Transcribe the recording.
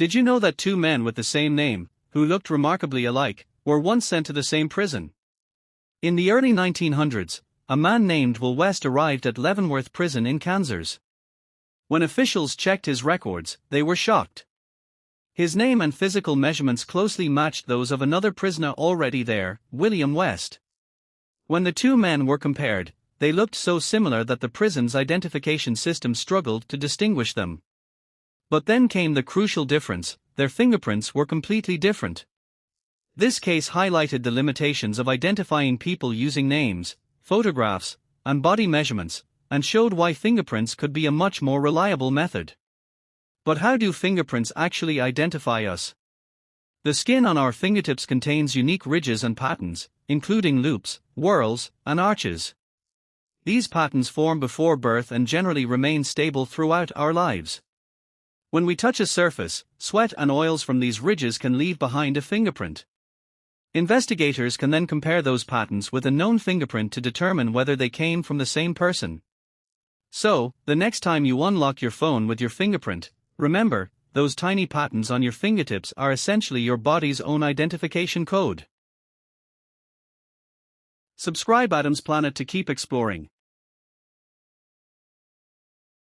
Did you know that two men with the same name, who looked remarkably alike, were once sent to the same prison? In the early 1900s, a man named Will West arrived at Leavenworth Prison in Kansas. When officials checked his records, they were shocked. His name and physical measurements closely matched those of another prisoner already there, William West. When the two men were compared, they looked so similar that the prison's identification system struggled to distinguish them. But then came the crucial difference: their fingerprints were completely different. This case highlighted the limitations of identifying people using names, photographs, and body measurements, and showed why fingerprints could be a much more reliable method. But how do fingerprints actually identify us? The skin on our fingertips contains unique ridges and patterns, including loops, whorls, and arches. These patterns form before birth and generally remain stable throughout our lives. When we touch a surface, sweat and oils from these ridges can leave behind a fingerprint. Investigators can then compare those patterns with a known fingerprint to determine whether they came from the same person. So, the next time you unlock your phone with your fingerprint, remember, those tiny patterns on your fingertips are essentially your body's own identification code. Subscribe Adam's Planet to keep exploring.